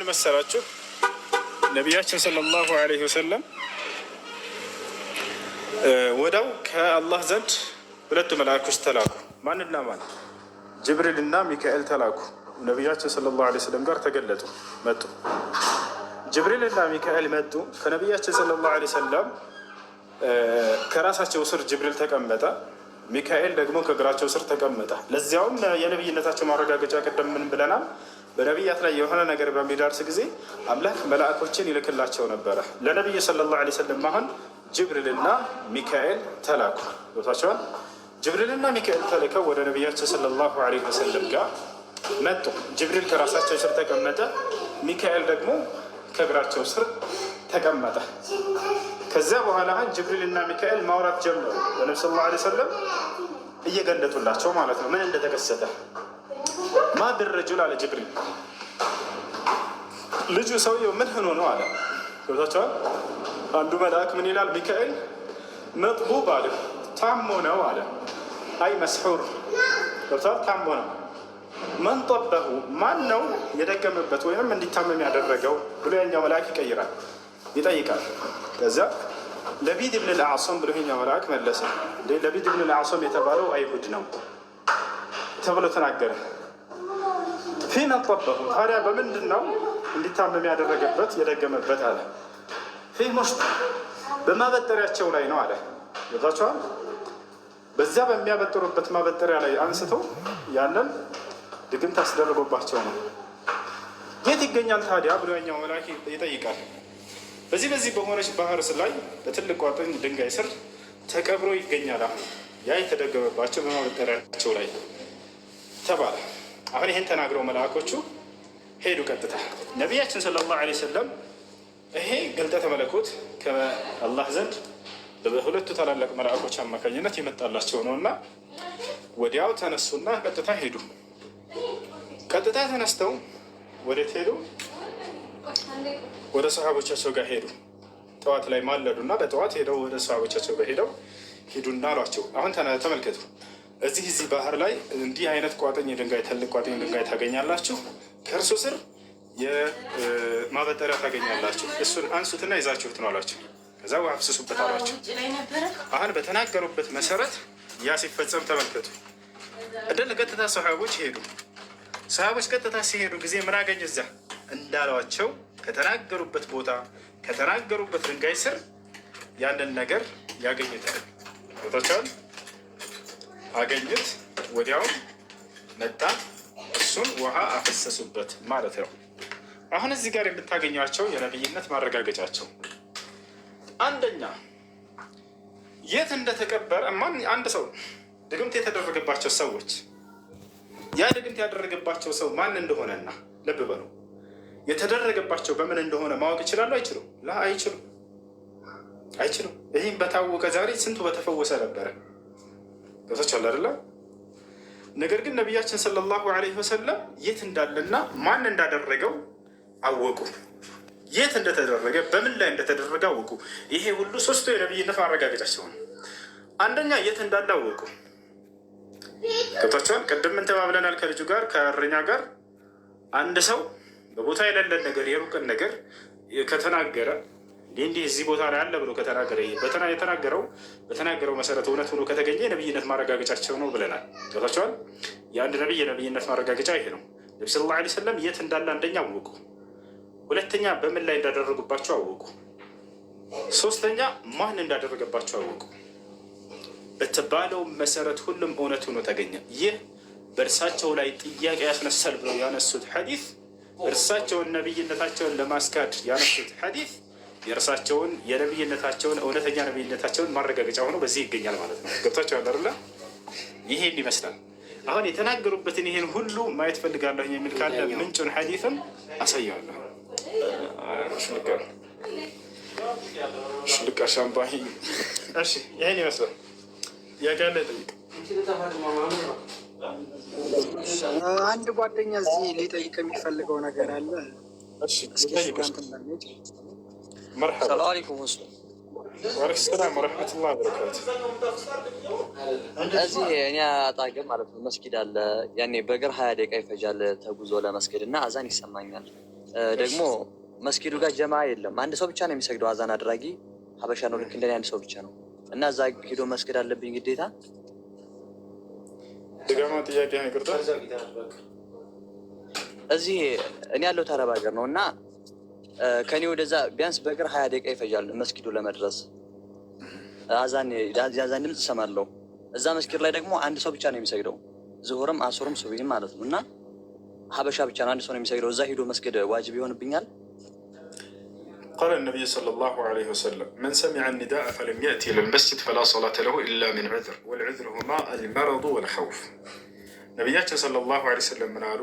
መሰላችሁ ነቢያችን ሰለላሁ ዐለይሂ ወሰለም ወዳው ከአላህ ዘንድ ሁለቱ መላእክቶች ተላኩ። ማንና ማን? ጅብሪል እና ሚካኤል ተላኩ። ነቢያችን ሰለላሁ ዐለይሂ ወሰለም ጋር ተገለጡ፣ መጡ። ጅብሪል እና ሚካኤል መጡ። ከነቢያችን ሰለላሁ ዐለይሂ ወሰለም ከራሳቸው ስር ጅብሪል ተቀመጠ፣ ሚካኤል ደግሞ ከእግራቸው ስር ተቀመጠ። ለዚያውም የነቢይነታቸው ማረጋገጫ ቅድም ምን ብለናል? በነቢያት ላይ የሆነ ነገር በሚደርስ ጊዜ አምላክ መላእኮችን ይልክላቸው ነበረ። ለነቢዩ ሰለላሁ ዐለይሂ ወሰለም አሁን ጅብሪልና ሚካኤል ተላኩ። ቦታቸዋል። ጅብሪልና ሚካኤል ተልከው ወደ ነቢያችን ሰለላሁ ዐለይሂ ወሰለም ጋር መጡ። ጅብሪል ከራሳቸው ስር ተቀመጠ፣ ሚካኤል ደግሞ ከእግራቸው ስር ተቀመጠ። ከዚያ በኋላ ጅብሪልና ሚካኤል ማውራት ጀመሩ። በነቢ ሰለላሁ ዐለይሂ ወሰለም እየገለጡላቸው ማለት ነው ምን እንደተከሰተ። ማ ብረጁል አለ ጅብሪል፣ ልጁ ሰውየው ምን ሆኖ ነው አለ። ገብታችኋል? አንዱ መልአክ ምን ይላል? ሚካኤል መጥቡብ አለ፣ ታሞ ነው አለ። አይ መስሑር፣ ገብታችኋል? ታሞ ነው። መን ጠበሁ፣ ማን ነው የደገመበት ወይም እንዲታመም ያደረገው ብሎ የኛው መልአክ ይቀይራል፣ ይጠይቃል። ከዚያ ለቢድ ብን ልአዕሶም ብሎ የኛው መልአክ መለሰ። ለቢድ ብን ልአዕሶም የተባለው አይሁድ ነው ተብሎ ተናገረ። ፊመን ጠበሁ፣ ታዲያ በምንድን ነው እንዲታመም ያደረገበት የደገመበት አለ። ፊ ሙሽጥ፣ በማበጠሪያቸው ላይ ነው አለ። ገብታችኋል? በዚያ በሚያበጥሩበት ማበጠሪያ ላይ አንስተው ያንን ድግምት አስደረጎባቸው ነው። የት ይገኛል ታዲያ ብሎ ያኛው መልአክ ይጠይቃል። በዚህ በሆነች ባህር ላይ በትልቅ ቋጥኝ ድንጋይ ስር ተቀብሮ ይገኛል። አሁን ያ የተደገመባቸው በማበጠሪያቸው ላይ ተባለ። አሁን ይህን ተናግረው መልአኮቹ ሄዱ ቀጥታ ነቢያችን ሰለላሁ ዐለይሂ ወሰለም ይሄ ግልጠተ መለኮት ከአላህ ዘንድ በሁለቱ ታላላቅ መልአኮች አማካኝነት የመጣላቸው ነው እና ወዲያው ተነሱና ቀጥታ ሄዱ። ቀጥታ ተነስተው ወዴት ሄዱ? ወደ ሰሃቦቻቸው ጋር ሄዱ። ጠዋት ላይ ማለዱና በጠዋት ሄደው ወደ ሰሃቦቻቸው ጋር ሄዱና አሏቸው፣ አሁን ተመልከቱ፣ እዚህ ባህር ላይ እንዲህ አይነት ቋጥኝ ድንጋይ፣ ትልቅ ቋጥኝ ድንጋይ ታገኛላችሁ። ከእርሱ ስር የማበጠሪያ ታገኛላችሁ። እሱን አንሱትና ይዛችሁት ነው አሏቸው። ከዛ ውሃ አፍስሱበት አሏቸው። አሁን በተናገሩበት መሰረት ያ ሲፈጸም ተመልከቱ። እንደለ ቀጥታ ሰሃቦች ሄዱ። ሰሃቦች ቀጥታ ሲሄዱ ጊዜ ምን አገኙ? እዚያ እንዳሏቸው ከተናገሩበት ቦታ ከተናገሩበት ድንጋይ ስር ያንን ነገር ያገኙታል። ቦታቸውን አገኙት። ወዲያውም መጣ፣ እሱን ውሃ አፈሰሱበት ማለት ነው። አሁን እዚህ ጋር የምታገኟቸው የነቢይነት ማረጋገጫቸው አንደኛ የት እንደተቀበረ አንድ ሰው ድግምት የተደረገባቸው ሰዎች ያ ድግምት ያደረገባቸው ሰው ማን እንደሆነና ልብ በሉ የተደረገባቸው በምን እንደሆነ ማወቅ ይችላሉ? አይችሉም? አይችሉም። ይህም በታወቀ ዛሬ ስንቱ በተፈወሰ ነበረ። ገብታችኋል አይደለ? ነገር ግን ነቢያችን ሰለላሁ ዐለይሂ ወሰለም የት እንዳለና ማን እንዳደረገው አወቁ። የት እንደተደረገ በምን ላይ እንደተደረገ አወቁ። ይሄ ሁሉ ሶስቱ የነቢይነት ማረጋገጫ ሲሆን አንደኛ የት እንዳለ አወቁ። ገብታችኋል? ቅድም ምን ተባብለናል? ከልጁ ጋር ከእረኛ ጋር አንድ ሰው በቦታ የሌለን ነገር የሩቅን ነገር ከተናገረ እንዲህ እዚህ ቦታ ላይ አለ ብሎ ከተናገረ በተናገረው መሰረት እውነት ሆኖ ከተገኘ የነቢይነት ማረጋገጫቸው ነው ብለናል። ገብታችኋል? የአንድ ነቢይ የነቢይነት ማረጋገጫ ይሄ ነው። ነቢ ሰለላሁ ዐለይሂ ወሰለም የት እንዳለ አንደኛ አወቁ። ሁለተኛ በምን ላይ እንዳደረጉባቸው አወቁ። ሶስተኛ ማን እንዳደረገባቸው አወቁ። በተባለው መሰረት ሁሉም እውነት ሆኖ ተገኘ። ይህ በእርሳቸው ላይ ጥያቄ ያስነሳል ብለው ያነሱት ሐዲስ፣ እርሳቸውን ነቢይነታቸውን ለማስካድ ያነሱት ሐዲስ የእርሳቸውን የነቢይነታቸውን እውነተኛ ነቢይነታቸውን ማረጋገጫ ሆኖ በዚህ ይገኛል ማለት ነው። ገብታችኋል አይደለ? ይሄን ይመስላል። አሁን የተናገሩበትን ይሄን ሁሉ ማየት ፈልጋለሁ የሚል ካለ ምንጩን ሐዲስም አሳያለሁ። ሽልቃ ሻምፓኝ። እሺ ይሄን ይመስላል። ያጋለ ጠይቅ። አንድ ጓደኛ እዚህ ሊጠይቅ የሚፈልገው ነገር አለ። እሺ مرحبا. السلام عليكم. وعليكم السلام ورحمة الله وبركاته. እዚህ እኛ አጣገም ማለት ነው መስጊድ አለ። ያኔ በእግር 20 ደቂቃ ይፈጃል ተጉዞ ለመስጊድ እና አዛን ይሰማኛል። ደግሞ መስጊዱ ጋር ጀማ የለም። አንድ ሰው ብቻ ነው የሚሰግደው። አዛን አድራጊ ሀበሻ ነው። ልክ እንደኔ አንድ ሰው ብቻ ነው እና እዛ ሄዶ መስገድ አለብኝ ግዴታ። ድጋማ ጥያቄ ይቅርታ። እዚህ እኔ ያለሁት አረብ ሀገር ነው እና ከኔ ወደዛ ቢያንስ በእግር 20 ደቂቃ ይፈጃል መስጊዱ ለመድረስ። የአዛን ድምፅ እሰማለሁ። እዛ መስጊድ ላይ ደግሞ አንድ ሰው ብቻ ነው የሚሰግደው፣ ዝሁርም አሱርም ሱብሂም ማለት ነው። እና ሀበሻ ብቻ ነው አንድ ሰው ነው የሚሰግደው። እዛ ሂዶ መስገድ ዋጅብ ይሆንብኛል? ቃለ ነቢይ ሰለላሁ ዐለይሂ ወሰለም መን ሰሚዐ ኒዳእ ፈለም የእቲ ኢለል መስጂድ ፈላ ሰላተ ለሁ ኢላ ሚን ዑዝር ወልዑዝሩ ሁማ አልመረዱ ወልኸውፍ። ነቢያችን ሰለላሁ ዐለይሂ ወሰለም ምን አሉ?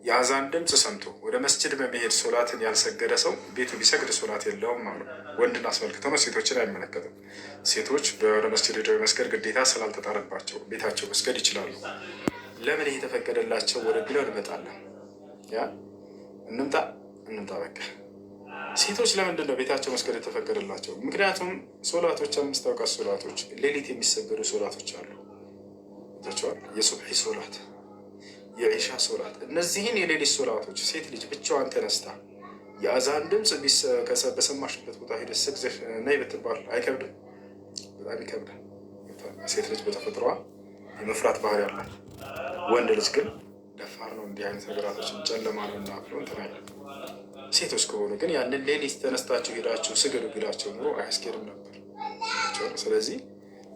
የአዛን ድምፅ ሰምቶ ወደ መስጅድ በመሄድ ሶላትን ያልሰገደ ሰው ቤቱ ቢሰግድ ሶላት የለውም አሉ። ወንድን አስመልክተው ነው፣ ሴቶችን አይመለከትም። ሴቶች ወደ መስጅድ ሄደው መስገድ ግዴታ ስላልተጣረባቸው ቤታቸው መስገድ ይችላሉ። ለምን ይሄ የተፈቀደላቸው ወደ ብለው እንመጣለን። ያ እንምጣ በቃ። ሴቶች ለምንድን ነው ቤታቸው መስገድ የተፈቀደላቸው? ምክንያቱም ሶላቶች 5 አውቃት ሶላቶች፣ ሌሊት የሚሰገዱ ሶላቶች አሉ። የሱብሒ ሶላት፣ የዒሻ ሶላት። እነዚህን የሌሊት ሶላቶች ሴት ልጅ ብቻዋን ተነስታ የአዛን ድምፅ በሰማሽበት ቦታ ሄደ ስግዝህ ነይ ብትባል አይከብድም? በጣም ይከብዳል። ሴት ልጅ በተፈጥሯ የመፍራት ባህሪ አላት። ወንድ ልጅ ግን ደፋር ነው። እንዲህ አይነት ነገራቶችን ጨለማ ነው እና ብሎ እንትን አይደለም። ሴቶች ከሆኑ ግን ያንን ሌሊት ተነስታችሁ ሄዳችሁ ስገዱ ቢላቸው ኑሮ አያስኬድም ነበር። ስለዚህ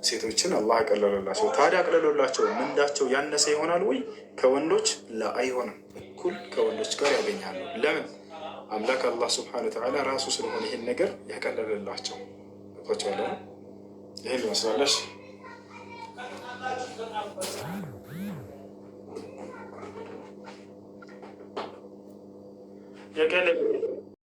ሴቶችን አላህ አቀለለላቸው። ታዲያ አቅለሎላቸው ምንዳቸው ያነሰ ይሆናል ወይ ከወንዶች? አይሆንም። እኩል ከወንዶች ጋር ያገኛሉ። ለምን? አምላክ አላህ ስብሐነ ወተዓላ ራሱ ስለሆነ ይህን ነገር ያቀለለላቸው። ቶቻለ ይህን ይመስላለች። የቀለ